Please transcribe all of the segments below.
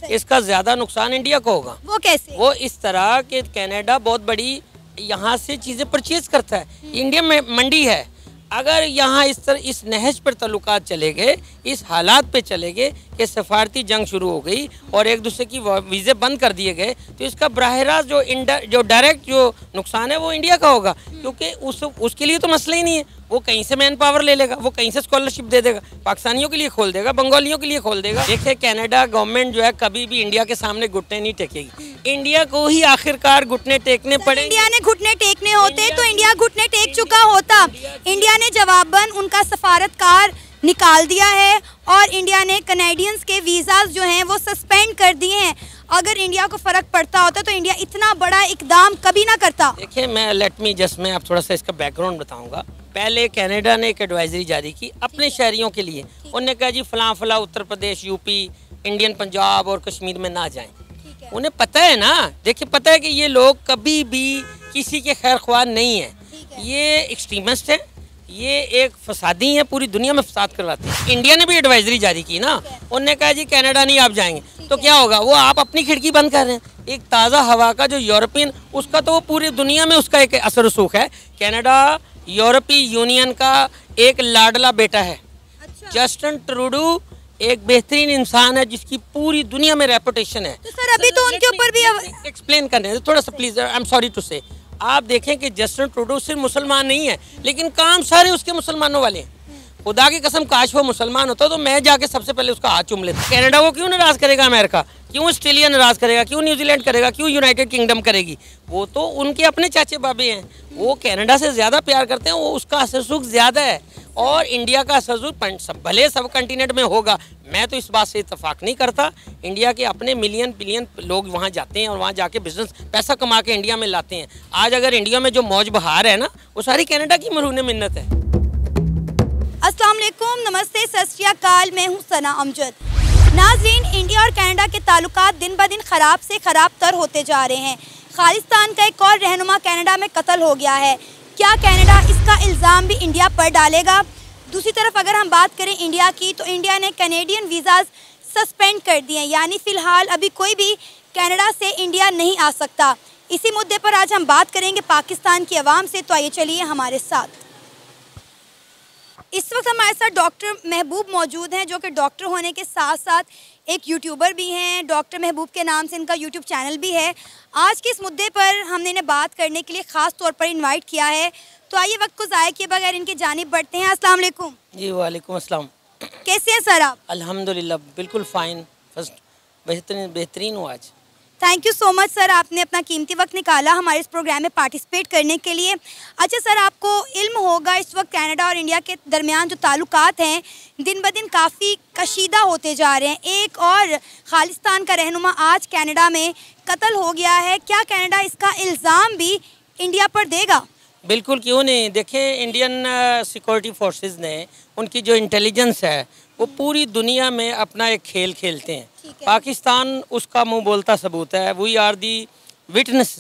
इसका ज्यादा नुकसान इंडिया को होगा। वो कैसे? वो इस तरह कि कनाडा बहुत बड़ी यहाँ से चीजें परचेज करता है, इंडिया में मंडी है। अगर यहाँ इस तरह इस नहज पर ताल्लुकात चले गए, इस हालात पे चले गए कि सफारती जंग शुरू हो गई और एक दूसरे की वीज़े बंद कर दिए गए, तो इसका बराह रास्त जो डायरेक्ट जो नुकसान है वो इंडिया का होगा, क्योंकि उसके लिए तो मसला ही नहीं है। वो कहीं से मैन पावर ले लेगा, वो कहीं से स्कॉलरशिप दे देगा, पाकिस्तानियों के लिए खोल देगा, बंगालियों के लिए खोल देगा। देखिए कनाडा गवर्नमेंट जो है कभी भी इंडिया के सामने घुटने नहीं टेकेगी, इंडिया को ही आखिरकार घुटने टेकने पड़ेंगे। इंडिया ने घुटने टेकने होते तो इंडिया घुटने टेक चुका होता। इंडिया ने जवाबन उनका सफारतकार निकाल दिया है और इंडिया ने कनेडियंस के वीज़ाज जो हैं वो सस्पेंड कर दिए हैं। अगर इंडिया को फ़र्क पड़ता होता तो इंडिया इतना बड़ा इकदाम कभी ना करता। देखिए मैं आप थोड़ा सा इसका बैकग्राउंड बताऊंगा। पहले कनाडा ने एक एडवाइजरी जारी की अपने शहरियों के लिए, उन्होंने कहा जी फलां उत्तर प्रदेश, यूपी, इंडियन पंजाब और कश्मीर में ना जाएं। उन्हें पता है ना, देखिए पता है कि ये लोग कभी भी किसी के खैर ख्वाह नहीं है, ये एक्सट्रीमिस्ट है, ये एक फसादी है, पूरी दुनिया में फसाद करवाते हैं। इंडिया ने भी एडवाइजरी जारी की ना, उन्होंने कहा जी कनाडा नहीं आप जाएंगे, तो क्या होगा, वो आप अपनी खिड़की बंद कर रहे हैं। एक ताज़ा हवा का जो यूरोपियन, उसका तो वो पूरी दुनिया में उसका एक असर रसूख है। कनाडा यूरोपीय यूनियन का एक लाडला बेटा है। जस्टिन ट्रूडो एक बेहतरीन इंसान है जिसकी पूरी दुनिया में रेपुटेशन है। तो सर अभी तो उनके ऊपर भी एक्सप्लेन करने थोड़ा सा please, I am sorry to say. आप देखें कि जस्टिन ट्रूडो सिर्फ मुसलमान नहीं है, लेकिन काम सारे उसके मुसलमानों वाले हैं। खुदा की कसम काश वो मुसलमान होता तो मैं जाके सबसे पहले उसका हाथ चूम लेता। कनाडा को क्यों नाराज करेगा अमेरिका, क्यों ऑस्ट्रेलिया नाराज करेगा, क्यों न्यूजीलैंड करेगा, क्यों यूनाइटेड किंगडम करेगी? वो तो उनके अपने चाचे बाबे हैं, वो कनाडा से ज़्यादा प्यार करते हैं, वो उसका असर ज़्यादा है। और इंडिया का असर भले सब कंटिनेंट में होगा, मैं तो इस बात से इत्तेफाक नहीं करता। इंडिया के अपने मिलियन बिलियन लोग वहाँ जाते हैं और वहाँ जाके बिजनेस पैसा कमा के इंडिया में लाते हैं। आज अगर इंडिया में जो मौज बहार है ना, वो सारी कनाडा की मरहून मिन्नत है। अस्सलाम वालेकुम, नमस्ते, सत श्री अकाल, मैं हूँ सना अमजद। नाज़रीन, इंडिया और कनाडा के ताल्लुकात दिन ब दिन ख़राब से ख़राब तर होते जा रहे हैं। खालिस्तान का एक और रहनुमा कनाडा में कत्ल हो गया है। क्या कनाडा इसका इल्ज़ाम भी इंडिया पर डालेगा? दूसरी तरफ अगर हम बात करें इंडिया की, तो इंडिया ने कैनेडियन वीज़ाज़ सस्पेंड कर दिए हैं, यानी फ़िलहाल अभी कोई भी कनाडा से इंडिया नहीं आ सकता। इसी मुद्दे पर आज हम बात करेंगे पाकिस्तान की आवाम से, तो आइए चलिए हमारे साथ। इस वक्त हमारे साथ डॉक्टर महबूब मौजूद हैं, जो कि डॉक्टर होने के साथ साथ एक यूट्यूबर भी हैं। डॉक्टर महबूब के नाम से इनका यूट्यूब चैनल भी है। आज के इस मुद्दे पर हमने इन्हें बात करने के लिए ख़ास तौर पर इनवाइट किया है, तो आइए वक्त को ज़ाया किए बगैर इनकी जानिब बढ़ते हैं। अस्सलाम वालेकुम। जी वालेकुम अस्सलाम। कैसे हैं सर आप? अल्हम्दुलिल्लाह बिल्कुल फ़ाइन, फर्स्ट बेहतरीन हूँ आज। Thank you so much sir, आपने अपना कीमती वक्त निकाला हमारे इस प्रोग्राम में पार्टिसिपेट करने के लिए। अच्छा सर, आपको इल्म होगा इस वक्त कनाडा और इंडिया के दरमियान जो ताल्लुकात हैं दिन ब दिन काफ़ी कशीदा होते जा रहे हैं। एक और खालिस्तान का रहनुमा आज कनाडा में कत्ल हो गया है। क्या कनाडा इसका इल्ज़ाम भी इंडिया पर देगा? बिल्कुल, क्यों नहीं। देखें, इंडियन सिक्योरिटी फोर्सेस ने, उनकी जो इंटेलिजेंस है वो पूरी दुनिया में अपना एक खेल खेलते हैं। पाकिस्तान उसका मुंह बोलता सबूत है। वी आर दी विटनेस,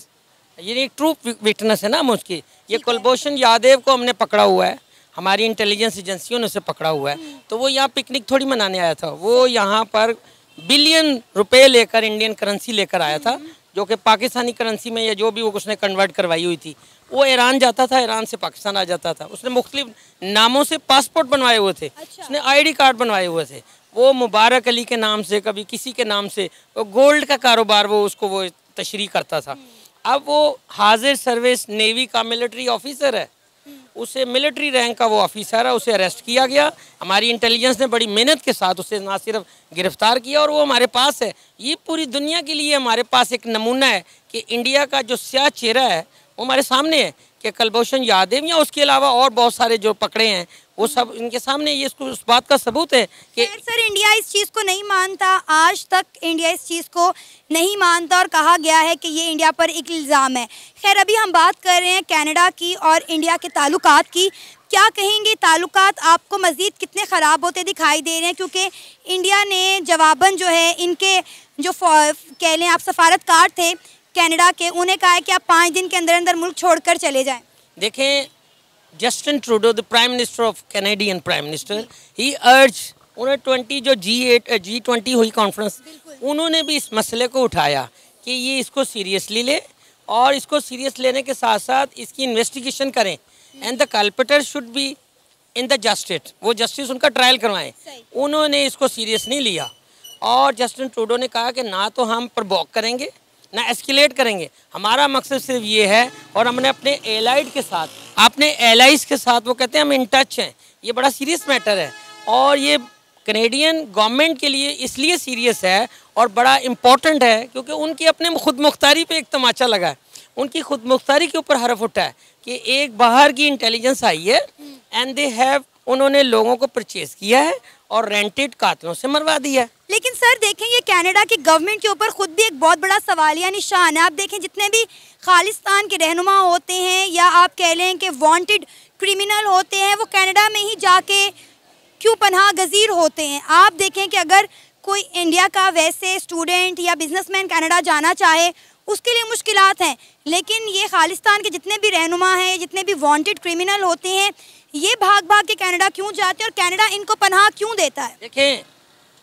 ये एक ट्रू विटनेस है ना मुझकी। ये कुलभूषण यादव को हमने पकड़ा हुआ है, हमारी इंटेलिजेंस एजेंसियों ने उसे पकड़ा हुआ है। तो वो यहाँ पिकनिक थोड़ी मनाने आया था, वो यहाँ पर बिलियन रुपए लेकर, इंडियन करेंसी लेकर आया था, जो कि पाकिस्तानी करेंसी में या जो भी वो उसने कन्वर्ट करवाई हुई थी। वो ईरान जाता था, ईरान से पाकिस्तान आ जाता था। उसने मुख्तलिफ नामों से पासपोर्ट बनवाए हुए थे। अच्छा। उसने ID कार्ड बनवाए हुए थे। वो मुबारक अली के नाम से, कभी किसी के नाम से, वो गोल्ड का कारोबार वो तशरीह करता था। अब वो हाजिर सर्विस नेवी का मिलिट्री ऑफिसर है, उसे मिलिट्री रैंक का वो ऑफिसर है, उसे अरेस्ट किया गया। हमारी इंटेलिजेंस ने बड़ी मेहनत के साथ उसे ना सिर्फ गिरफ्तार किया, और वो हमारे पास है। ये पूरी दुनिया के लिए हमारे पास एक नमूना है कि इंडिया का जो स्याह चेहरा है वो हमारे सामने है कि कुलभूषण यादव या उसके अलावा और बहुत सारे जो पकड़े हैं वो सब इनके सामने, ये उस बात का सबूत है कि सर इंडिया इस चीज़ को नहीं मानता। आज तक इंडिया इस चीज़ को नहीं मानता और कहा गया है कि ये इंडिया पर एक इल्ज़ाम है। खैर, अभी हम बात कर रहे हैं कनाडा की और इंडिया के ताल्लुकात की। क्या कहेंगे, ताल्लुकात आपको मज़ीद कितने ख़राब होते दिखाई दे रहे हैं? क्योंकि इंडिया ने जवाबन जो है इनके जो कह लें आप सफारतकार थे कनाडा के, उन्हें कहा है कि आप 5 दिन के अंदर अंदर मुल्क छोड़कर चले जाएं। देखें, Justin Trudeau, the prime minister of Canadian prime minister, he urge, उन्हें 20 जो G20 हुई कॉन्फ्रेंस, उन्होंने भी इस मसले को उठाया कि ये इसको सीरियसली ले और इसको सीरियस लेने के साथ साथ इसकी इन्वेस्टिगेशन करें and the culprit should be in the justice, वो जस्टिस उनका ट्रायल करवाएं। उन्होंने इसको सीरियस नहीं लिया और जस्टिन ट्रूडो ने कहा कि ना तो हम प्रवोक करेंगे ना एस्केलेट करेंगे, हमारा मकसद सिर्फ ये है। और हमने अपने एलाइड के साथ, अपने एलाइज के साथ, वो कहते हैं हम इन टच हैं, ये बड़ा सीरियस मैटर है और ये कनेडियन गवर्नमेंट के लिए इसलिए सीरियस है और बड़ा इम्पोर्टेंट है क्योंकि उनकी अपने खुद मुख्तारी पे एक तमाचा लगा है, उनकी खुद मुख्तारी के ऊपर हरफ उठा है कि एक बाहर की इंटेलिजेंस आई है एंड दे हैव, उन्होंने लोगों को परचेज किया है और रेंटेड कातलों से मरवा दिया है। लेकिन सर देखें, ये कनाडा की गवर्नमेंट के ऊपर खुद भी एक बहुत बड़ा सवालिया निशान है। आप देखें जितने भी खालिस्तान के रहनुमा होते हैं या आप कह लें कि वांटेड क्रिमिनल होते हैं, वो कनाडा में ही जाके क्यों पनाह गजीर होते हैं। आप देखें कि अगर कोई इंडिया का वैसे स्टूडेंट या बिजनेसमैन कनाडा जाना चाहे उसके लिए मुश्किलात हैं, लेकिन ये खालिस्तान के जितने भी रहनुमा हैं, जितने भी वांटेड क्रिमिनल होते हैं, ये भाग भाग के कनाडा क्यों जाते हैं और कनाडा इनको पनाह क्यों देता है? देखें,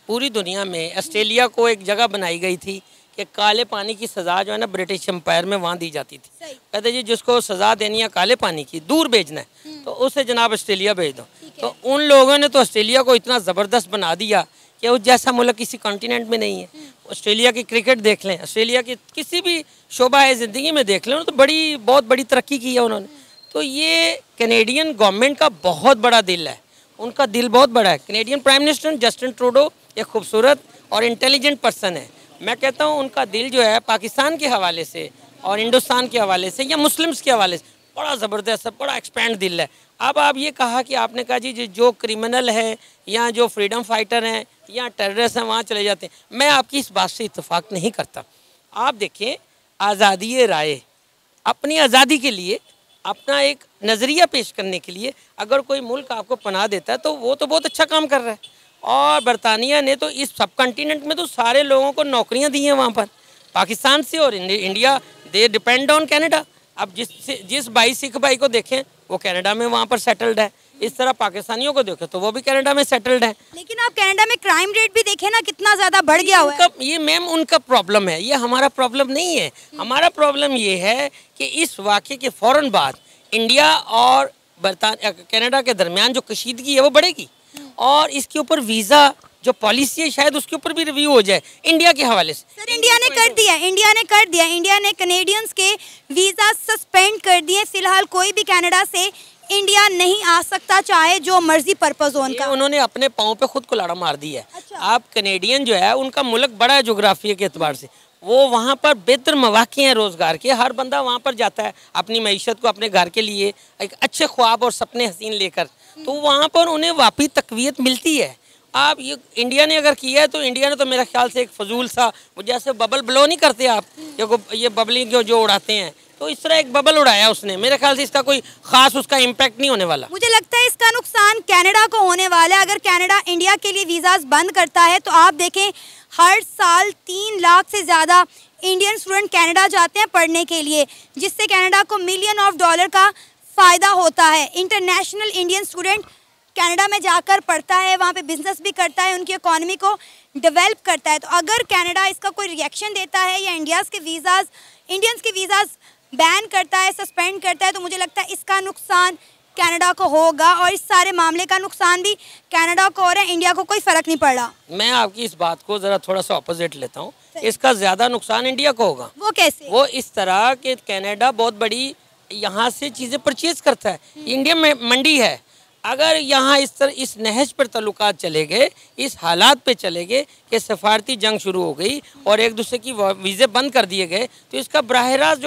पूरी दुनिया में ऑस्ट्रेलिया को एक जगह बनाई गई थी कि काले पानी की सज़ा जो है ना ब्रिटिश एम्पायर में वहाँ दी जाती थी। कहते जी जिसको सज़ा देनी है काले पानी की, दूर भेजना है तो उसे जनाब ऑस्ट्रेलिया भेज दो। तो उन लोगों ने तो ऑस्ट्रेलिया को इतना ज़बरदस्त बना दिया कि उस जैसा मुल्क किसी कॉन्टिनेंट में नहीं है। ऑस्ट्रेलिया की क्रिकेट देख लें, ऑस्ट्रेलिया की किसी भी शोबा है ज़िंदगी में देख लें, तो बहुत बड़ी तरक्की की है उन्होंने। तो ये कनेडियन गवर्नमेंट का बहुत बड़ा दिल है, उनका दिल बहुत बड़ा है। Canadian prime minister Justin Trudeau एक खूबसूरत और इंटेलिजेंट पर्सन है। मैं कहता हूँ उनका दिल जो है पाकिस्तान के हवाले से और हिंदुस्तान के हवाले से या मुस्लिम्स के हवाले से बड़ा ज़बरदस्त है, बड़ा एक्सपेंड दिल है। अब आप ये कहा कि आपने कहा जी जो क्रिमिनल है या जो फ्रीडम फाइटर हैं या टेररिस्ट हैं वहाँ चले जाते हैं, मैं आपकी इस बात से इत्तेफाक नहीं करता। आप देखें, आज़ादी राय, अपनी आज़ादी के लिए, अपना एक नज़रिया पेश करने के लिए अगर कोई मुल्क आपको पनाह देता है तो वो तो बहुत अच्छा काम कर रहा है। और बरतानिया ने तो इस सब कॉन्टिनेंट में तो सारे लोगों को नौकरियां दी हैं वहाँ पर, पाकिस्तान से और India, they depend on Canada. अब जिस भाई सिख भाई को देखें वो कनाडा में वहाँ पर सेटल्ड है, इस तरह पाकिस्तानियों को देखें तो वो भी कनाडा में सेटल्ड है। लेकिन आप कनाडा में क्राइम रेट भी देखें ना, कितना ज़्यादा बढ़ गया हुआ है। ये मैम उनका प्रॉब्लम है, ये हमारा प्रॉब्लम नहीं है। हमारा प्रॉब्लम ये है कि इस वाक़े के फ़ौरन बाद इंडिया और कनाडा के दरमियान जो कशीदगी है वो बढ़ेगी और इसके ऊपर वीज़ा जो पॉलिसी है शायद उसके ऊपर भी रिव्यू हो जाए इंडिया के हवाले से। सर इंडिया ने कर दिया, इंडिया ने कनेडियंस के वीज़ा सस्पेंड कर दिए। फिलहाल कोई भी कनाडा से इंडिया नहीं आ सकता, चाहे जो मर्जी पर्पज हो उनका। उन्होंने अपने पाँव पे खुद को लाड़ा मार दिया है। अच्छा। आप कनेडियन जो है उनका मुल्क बड़ा है जोग्राफिया के एतबार से, वो वहाँ पर बेहतर मौक़े हैं रोज़गार के, हर बंदा वहाँ पर जाता है अपनी मईशत को अपने घर के लिए एक अच्छे ख्वाब और सपने हसीन लेकर, तो वहाँ पर उन्हें वापस तकवीत मिलती है। आप ये इंडिया ने अगर किया है तो इंडिया ने तो मेरे ख्याल से एक फजूल सा, वो जैसे बबल ब्लो नहीं करते आप, ये बबलिंग जो उड़ाते हैं, तो इस तरह एक बबल उड़ाया उसने। मेरे ख्याल से इसका कोई ख़ास उसका इम्पैक्ट नहीं होने वाला। मुझे लगता है इसका नुकसान कनाडा को होने वाला है। अगर कनाडा इंडिया के लिए वीज़ाज बंद करता है तो आप देखें हर साल 3 लाख से ज़्यादा इंडियन स्टूडेंट कनाडा जाते हैं पढ़ने के लिए, जिससे कनाडा को मिलियन ऑफ डॉलर का फ़ायदा होता है। इंटरनेशनल इंडियन स्टूडेंट कनाडा में जाकर पढ़ता है, वहाँ पे बिजनेस भी करता है, उनकी इकोनॉमी को डेवलप करता है। तो अगर कनाडा इसका कोई रिएक्शन देता है या इंडियंस के वीज़ाज बैन करता है, सस्पेंड करता है, तो मुझे लगता है इसका नुकसान कनाडा को होगा और इस सारे मामले का नुकसान भी कनाडा को हो रहा है, इंडिया को कोई फ़र्क नहीं पड़ रहा। मैं आपकी इस बात को ज़रा थोड़ा सा अपोजिट लेता हूँ, इसका ज़्यादा नुकसान इंडिया को होगा। वो कैसे? वो इस तरह कि कनाडा बहुत बड़ी यहाँ से चीज़ें परचेज करता है, इंडिया में मंडी है। अगर यहाँ इस नहज पर ताल्लुकात चले गए, इस हालात पे चले गए कि सफारती जंग शुरू हो गई और एक दूसरे की वीज़े बंद कर दिए गए, तो इसका बराह रास्त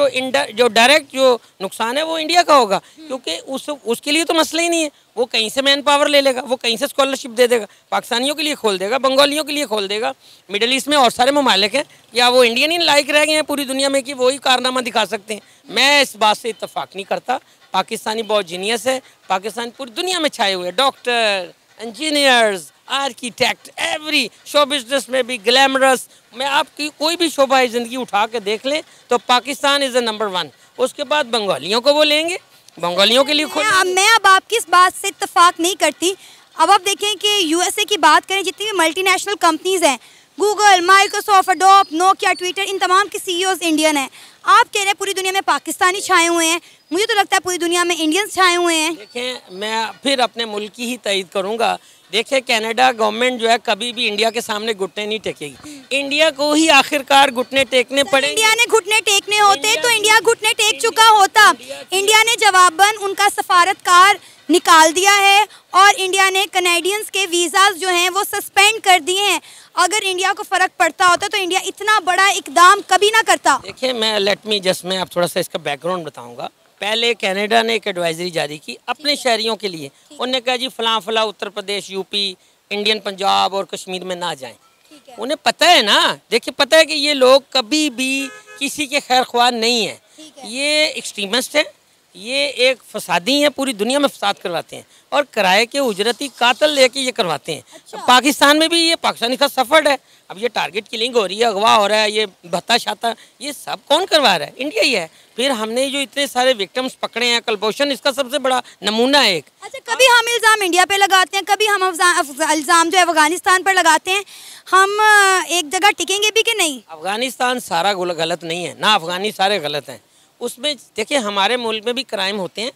जो डायरेक्ट जो नुकसान है वो इंडिया का होगा, क्योंकि उसके लिए तो मसला ही नहीं है। वो कहीं से मैन पावर ले लेगा, वो कहीं से स्कॉलरशिप दे देगा, पाकिस्तानियों के लिए खोल देगा, बंगालियों के लिए खोल देगा। मिडल ईस्ट में और सारे ममालिक हैं, या वो इंडियन ही लायक रह गए हैं पूरी दुनिया में कि वही कारनामा दिखा सकते हैं। मैं इस बात से इत्तेफाक नहीं करता। पाकिस्तानी बहुत जीनियस है, पाकिस्तान पूरी दुनिया में छाए हुए, doctor, engineers, architect, every show business में भी ग्लैमरस। मैं आपकी कोई भी शोबा ज़िंदगी उठा के देख लें तो पाकिस्तान इज़ नंबर 1। उसके बाद बंगालियों को वो लेंगे, बंगालियों के लिए मैं अब आपकी इस बात से इत्तेफाक नहीं करती। अब आप देखें कि यूएसए की बात करें, जितनी भी मल्टीनेशनल कंपनीज़ हैं Google, Microsoft, Adobe, Nokia, Twitter, इन तमाम के सीईओज इंडियन हैं। आप कह रहे हैं पूरी दुनिया में पाकिस्तानी छाए हुए हैं, मुझे तो लगता है पूरी दुनिया में इंडियंस छाए हुए हैं। देखें, मैं फिर अपने मुल्क की ही तायद करूंगा। देखिए, कनाडा गवर्नमेंट जो है कभी भी इंडिया के सामने घुटने नहीं टेकेगी। इंडिया को ही आखिरकार घुटने टेकने पड़ेंगे। इंडिया ने घुटने टेकने होते तो इंडिया घुटने टेक चुका होता। इंडिया ने जवाबन उनका सफारतकार निकाल दिया है और इंडिया ने कनेडियंस के वीज़ाज जो हैं वो सस्पेंड कर दिए हैं। अगर इंडिया को फ़र्क पड़ता होता तो इंडिया इतना बड़ा इकदाम कभी ना करता। देखिए, मैं आप थोड़ा सा इसका बैकग्राउंड बताऊंगा। पहले कनाडा ने एक एडवाइजरी जारी की अपने शहरियों के लिए। उन्होंने कहा जी फला उत्तर प्रदेश, यूपी, इंडियन पंजाब और कश्मीर में ना जाएं। उन्हें पता है ना, देखिए पता है कि ये लोग कभी भी किसी के खैर ख्वाह नहीं है। ये एक्सट्रीमिस्ट है, ये एक फसादी हैं, पूरी दुनिया में फसाद करवाते हैं और किराए के उजरती कातल लेके ये करवाते हैं। अच्छा। पाकिस्तान में भी ये पाकिस्तानी का सफर है। अब ये टारगेट किलिंग हो रही है, अगवा हो रहा है, ये भत्ता शाता, ये सब कौन करवा रहा है? इंडिया ही है। फिर हमने जो इतने सारे विक्टिम्स पकड़े हैं, कलभूषण इसका सबसे बड़ा नमूना है एक। अच्छा, कभी हम इल्ज़ाम इंडिया पे लगाते हैं, कभी हम इल्ज़ाम जो है अफगानिस्तान पर लगाते हैं। हम एक जगह टिकेंगे भी कि नहीं? अफगानिस्तान सारा गलत नहीं है ना, अफगानी सारे गलत हैं। उसमें देखिए हमारे मुल्क में भी क्राइम होते हैं,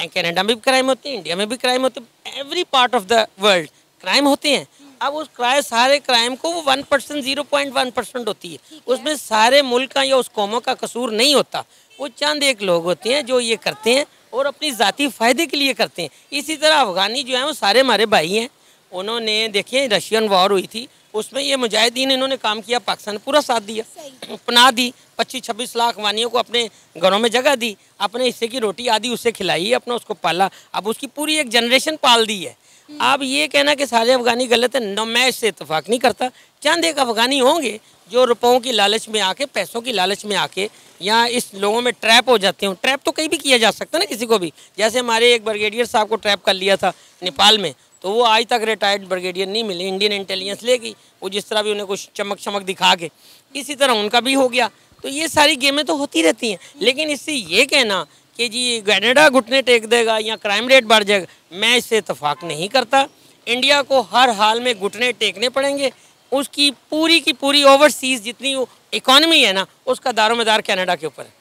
कनाडा में भी क्राइम होते हैं, इंडिया में भी क्राइम होते हैं, every part of the world crime होते हैं। अब उस सारे क्राइम को वो 1%, 0.1% होती है। उसमें सारे मुल्क का या उस कौमों का कसूर नहीं होता। वो चंद एक लोग होते हैं जो ये करते हैं और अपनी ज़ाती फ़ायदे के लिए करते हैं। इसी तरह अफ़गानी जो हैं वो सारे हमारे भाई हैं। उन्होंने देखिए रशियन वॉर हुई थी, उसमें ये मुजाहिदीन इन्होंने काम किया, पाकिस्तान ने पूरा साथ दिया, पनाह दी, 25-26 लाख अफ़गानियों को अपने घरों में जगह दी, अपने हिस्से की रोटी आदि उससे खिलाई, अपना उसको पाला। अब उसकी पूरी एक जनरेशन पाल दी है। अब ये कहना कि सारे अफ़गानी गलत है, न, मैं इससे इत्तेफाक नहीं करता। चंद एक अफ़गानी होंगे जो रुपयों की लालच में आके, पैसों की लालच में आके या इस लोगों में ट्रैप हो जाते हैं। ट्रैप तो कहीं भी किया जा सकता है ना किसी को भी। जैसे हमारे एक ब्रिगेडियर साहब को ट्रैप कर लिया था नेपाल में, तो वो आज तक रिटायर्ड ब्रिगेडियर नहीं मिले, इंडियन इंटेलिजेंस लेगी वो जिस तरह भी उन्हें कुछ चमक दिखा के, इसी तरह उनका भी हो गया। तो ये सारी गेमें तो होती रहती हैं। लेकिन इससे ये कहना कि जी कनाडा घुटने टेक देगा या क्राइम रेट बढ़ जाएगा, मैं इससे इत्तेफाक नहीं करता। इंडिया को हर हाल में घुटने टेकने पड़ेंगे। उसकी पूरी की पूरी ओवरसीज़ जितनी इकॉनमी है ना, उसका दारोमदार कनाडा के ऊपर है।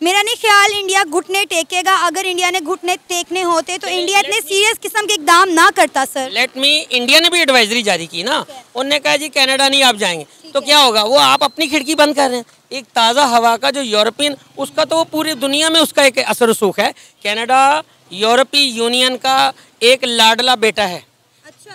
मेरा नहीं ख्याल इंडिया घुटने टेकेगा। अगर इंडिया ने घुटने टेकने होते तो इंडिया इतने सीरियस किस्म के इकदाम ना करता। सर इंडिया ने भी एडवाइजरी जारी की ना, उन्होंने कहा जी कनाडा नहीं आप जाएंगे, तो क्या होगा? वो आप अपनी खिड़की बंद कर रहे हैं। एक ताज़ा हवा का जो यूरोपियन, उसका तो वो पूरी दुनिया में उसका एक असर रसूख है। कनाडा यूरोपीय यूनियन का एक लाडला बेटा है।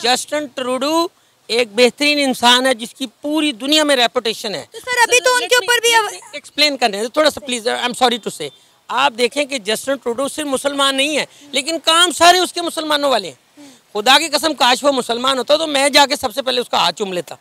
जस्टिन ट्रूडो एक बेहतरीन इंसान है जिसकी पूरी दुनिया में रेपुटेशन है। तो सर अभी तो उनके ऊपर भी एक्सप्लेन करने हैं थोड़ा सा please, I am sorry to say. आप देखें कि जस्टिन ट्रूडो सिर्फ मुसलमान नहीं है, लेकिन काम सारे उसके मुसलमानों वाले हैं। खुदा की कसम, काश वो मुसलमान होता तो मैं जाके सबसे पहले उसका हाथ चूम लेता।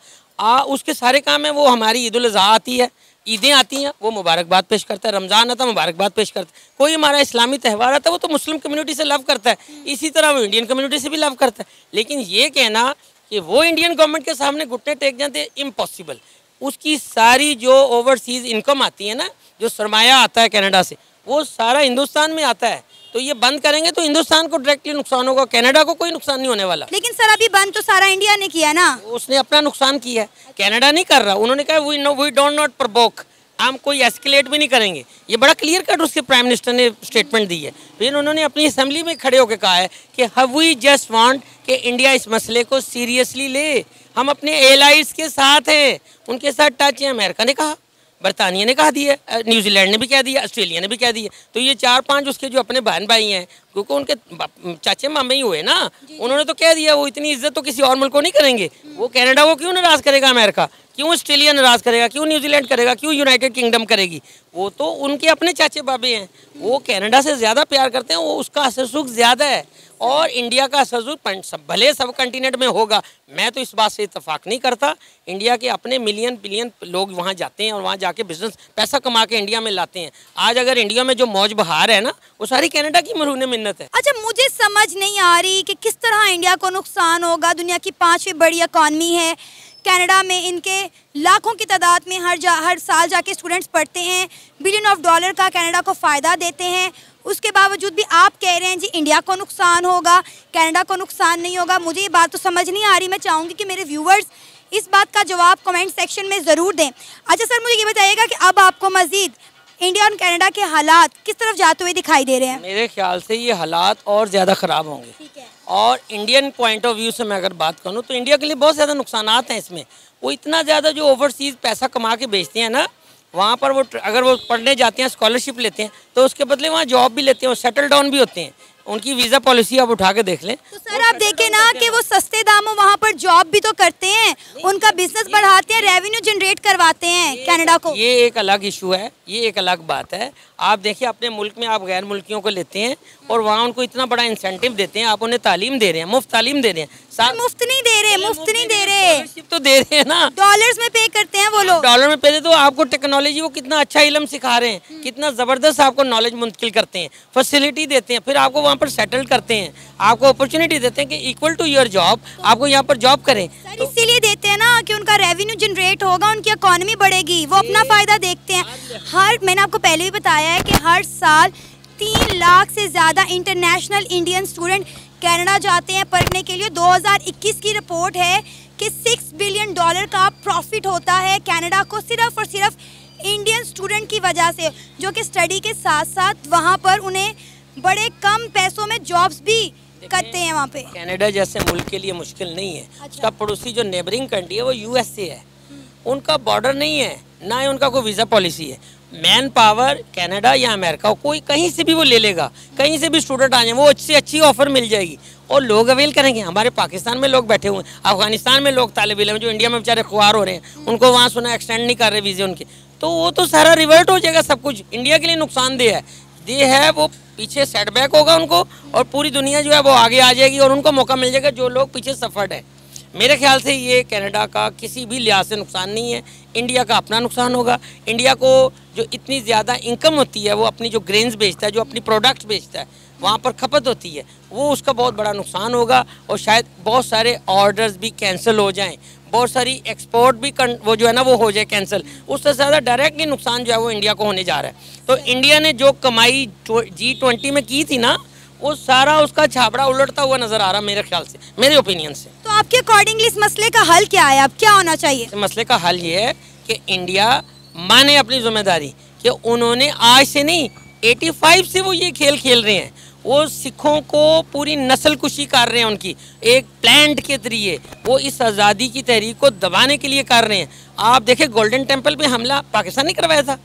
उसके सारे काम है। वो हमारी ईद उल अज़हा आती है, ईदें आती हैं, वो मुबारकबाद पेश करता है। रमज़ान आता है, मुबारकबाद पेश करता है। कोई हमारा इस्लामी त्यौहार आता है, वो तो मुस्लिम कम्युनिटी से लव करता है, इसी तरह वो इंडियन कम्युनिटी से भी लव करता है। लेकिन ये कहना कि वो इंडियन गवर्नमेंट के सामने घुटने टेक जाते, इम्पॉसिबल। उसकी सारी जो ओवरसीज़ इनकम आती है ना, जो सरमाया आता है कनाडा से, वो सारा हिंदुस्तान में आता है। तो ये बंद करेंगे तो हिंदुस्तान को डायरेक्टली नुकसान होगा, कनाडा को कोई नुकसान नहीं होने वाला। लेकिन सर अभी बंद तो सारा इंडिया ने किया ना, उसने अपना नुकसान किया है, कनाडा नहीं कर रहा। उन्होंने कहा वी डोंट नॉट प्रोवोक, हम कोई एस्केलेट भी नहीं करेंगे। ये बड़ा क्लियर कट उसके प्राइम मिनिस्टर ने स्टेटमेंट दी है। फिर उन्होंने अपनी असेंबली में खड़े होकर कहा है कि वी जस्ट वांट कि इंडिया इस मसले को सीरियसली ले। हम अपने एलाइज के साथ हैं, उनके साथ टच है। अमेरिका ने कहा, बरतानिया ने कहा दिया, न्यूजीलैंड ने भी कह दिया, ऑस्ट्रेलिया ने भी कह दिया। तो ये 4-5 उसके जो अपने बहन भाई हैं, क्योंकि उनके चाचे मामे ही हुए ना, उन्होंने तो कह दिया वो इतनी इज्जत तो किसी और मुल्क को नहीं करेंगे। वो कनाडा को क्यों नाराज़ करेगा अमेरिका, क्यों ऑस्ट्रेलिया नाराज़ करेगा, क्यों न्यूजीलैंड करेगा, क्यों यूनाइटेड किंगडम करेगी? वो तो उनके अपने चाचे बाबे हैं, वो कनाडा से ज़्यादा प्यार करते हैं, वो उसका असर सुख ज़्यादा है। और इंडिया का असर भले सब कंटिनेंट में होगा, मैं तो इस बात से इत्तेफाक नहीं करता। इंडिया के अपने मिलियन बिलियन लोग वहाँ जाते हैं और वहाँ जाके बिजनेस पैसा कमा के इंडिया में लाते हैं। आज अगर इंडिया में जो मौज बहार है ना, वो सारी कनाडा की मरहून मिन्नत है। अच्छा, मुझे समझ नहीं आ रही कि किस तरह इंडिया को नुकसान होगा। दुनिया की 5वीं बड़ी इकॉनमी है, कनाडा में इनके लाखों की तादाद में हर साल जाके स्टूडेंट्स पढ़ते हैं, बिलियन ऑफ डॉलर का कनाडा को फ़ायदा देते हैं। उसके बावजूद भी आप कह रहे हैं जी इंडिया को नुकसान होगा, कनाडा को नुकसान नहीं होगा। मुझे ये बात तो समझ नहीं आ रही। मैं चाहूँगी कि मेरे व्यूवर्स इस बात का जवाब कमेंट सेक्शन में ज़रूर दें। अच्छा सर, मुझे ये बताइएगा कि अब आपको मज़ीद इंडिया और कनाडा के हालात किस तरफ जाते हुए दिखाई दे रहे हैं? मेरे ख्याल से ये हालात और ज़्यादा ख़राब होंगे। ठीक है। और इंडियन पॉइंट ऑफ व्यू से मैं अगर बात करूँ तो इंडिया के लिए बहुत ज़्यादा नुकसानात हैं इसमें। वो इतना ज़्यादा जो ओवरसीज़ पैसा कमा के बेचते हैं ना, वहाँ पर वो अगर वो पढ़ने जाते हैं, स्कॉलरशिप लेते हैं, तो उसके बदले वहाँ जॉब भी लेते हैं, वो सेटल डाउन भी होते हैं। उनकी वीज़ा पॉलिसी आप उठा के देख लें। तो सर आप देखें ना कि वो सस्ते दामों वहाँ पर जॉब भी तो करते हैं, उनका बिजनेस बढ़ाते हैं, रेवेन्यू जनरेट करवाते हैं कनाडा को। ये एक अलग इशू है, ये एक अलग बात है। आप देखिए अपने मुल्क में आप गैर मुल्कियों को लेते हैं और वहाँ उनको इतना बड़ा इंसेंटिव देते हैं, आप उन्हें तालीम दे रहे हैं, मुफ्त तालीम दे रहे हैं। मुफ्त नहीं दे रहे, मुफ्त नहीं दे रहे, तो दे रहे हैं ना, डॉलर्स में पे करते हैं वो लोग। डॉलर में पे तो आपको टेक्नोलॉजी, वो कितना अच्छा इल्म सिखा रहे हैं, कितना ज़बरदस्त आपको नॉलेज मुंतकिल करते हैं, फैसिलिटी देते हैं, फिर आपको वहाँ पर सेटल करते हैं, आपको अपॉर्चुनिटी देते हैं कि इक्वल टू योर जॉब आपको यहाँ पर जॉब करें। सर इसीलिए देते हैं ना कि उनका रेवेन्यू जनरेट होगा, उनकी इकोनॉमी बढ़ेगी, वो अपना फ़ायदा देखते हैं। मैंने आपको पहले भी बताया है कि हर साल 3 लाख से ज़्यादा इंटरनेशनल इंडियन स्टूडेंट कनाडा जाते हैं पढ़ने के लिए। 2021 की रिपोर्ट है कि $6 बिलियन का प्रॉफिट होता है कनाडा को सिर्फ और सिर्फ इंडियन स्टूडेंट की वजह से, जो कि स्टडी के साथ साथ वहाँ पर उन्हें बड़े कम पैसों में जॉब्स भी करते हैं वहाँ पे। कनाडा जैसे मुल्क के लिए मुश्किल नहीं है। अच्छा। उसका पड़ोसी जो नेबरिंग कंट्री है वो USA है, उनका बॉर्डर नहीं है, ना ही उनका कोई वीज़ा पॉलिसी है। मैन पावर कनाडा या अमेरिका कोई कहीं से भी वो ले लेगा, कहीं से भी स्टूडेंट आ जाए, वो अच्छी अच्छी ऑफर मिल जाएगी और लोग अवेल करेंगे। हमारे पाकिस्तान में लोग बैठे हुए हैं, अफगानिस्तान में लोग तालिब इल्म जो इंडिया में बेचारे खुआर हो रहे हैं, उनको वहाँ सुना एक्सटेंड नहीं कर रहे वीज़े उनके, तो वो तो सारा रिवर्ट हो जाएगा। सब कुछ इंडिया के लिए नुकसानदेह है। ये है वो पीछे सेटबैक होगा उनको, और पूरी दुनिया जो है वो आगे आ जाएगी और उनको मौका मिल जाएगा जो लोग पीछे सफर्ड है। मेरे ख्याल से ये कनाडा का किसी भी लिहाज से नुकसान नहीं है, इंडिया का अपना नुकसान होगा। इंडिया को जो इतनी ज़्यादा इनकम होती है, वो अपनी जो ग्रेन्स बेचता है, जो अपनी प्रोडक्ट्स बेचता है, वहाँ पर खपत होती है, वो उसका बहुत बड़ा नुकसान होगा। और शायद बहुत सारे ऑर्डर्स भी कैंसिल हो जाएं, बहुत सारी एक्सपोर्ट भी वो जो है ना वो हो जाए कैंसिल। उससे ज़्यादा डायरेक्टली नुकसान जो है वो इंडिया को होने जा रहा है। तो इंडिया ने जो कमाई G20 में की थी ना, वो सारा उसका छाबड़ा उलटता हुआ नजर आ रहा मेरे ख्याल से, मेरे ओपिनियन से। तो आपके अकॉर्डिंगली इस मसले का हल क्या है, अब क्या होना चाहिए? इस मसले का हल ये है कि इंडिया माने अपनी जिम्मेदारी कि उन्होंने आज से नहीं 85 से वो ये खेल खेल रहे हैं। वो सिखों को पूरी नस्ल कुशी कर रहे हैं, उनकी एक प्लांट के जरिए वो इस आज़ादी की तहरीक को दबाने के लिए कर रहे हैं। आप देखें गोल्डन टेम्पल पे हमला पाकिस्तान ने करवाया था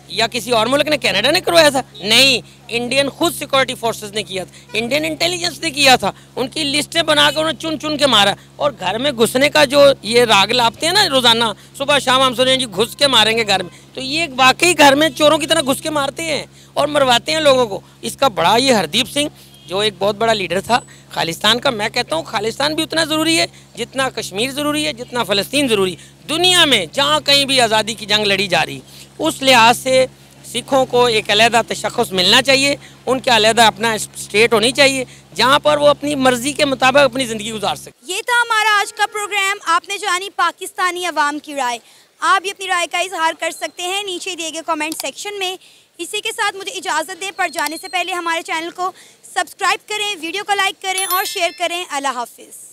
या किसी और मुल्क ने, कनाडा ने करवाया था? नहीं, इंडियन खुद सिक्योरिटी फोर्सेस ने किया था, इंडियन इंटेलिजेंस ने किया था। उनकी लिस्टें बनाकर उन्हें चुन चुन के मारा। और घर में घुसने का जो ये राग लापते हैं ना रोज़ाना, सुबह शाम हम सुने जी घुस के मारेंगे घर में, तो ये वाकई घर में चोरों की तरह घुस के मारते हैं और मरवाते हैं लोगों को। इसका बड़ा ये हरदीप सिंह जो एक बहुत बड़ा लीडर था खालिस्तान का, मैं कहता हूँ खालिस्तान भी उतना ज़रूरी है जितना कश्मीर ज़रूरी है, जितना फ़लस्तीन ज़रूरी। दुनिया में जहाँ कहीं भी आज़ादी की जंग लड़ी जा रही, उस लिहाज से सिखों को एक अलहदा तशख़्ख़ुस मिलना चाहिए, उनके अलहदा अपना स्टेट होनी चाहिए जहाँ पर वो अपनी मर्ज़ी के मुताबिक अपनी ज़िंदगी गुजार सकें। ये था हमारा आज का प्रोग्राम। आपने जानी पाकिस्तानी अवाम की राय। आप भी अपनी राय का इजहार कर सकते हैं नीचे दिए गए कमेंट सेक्शन में। इसी के साथ मुझे इजाज़त दें, पर जाने से पहले हमारे चैनल को सब्सक्राइब करें, वीडियो को लाइक करें और शेयर करें। अल्लाह हाफिज़।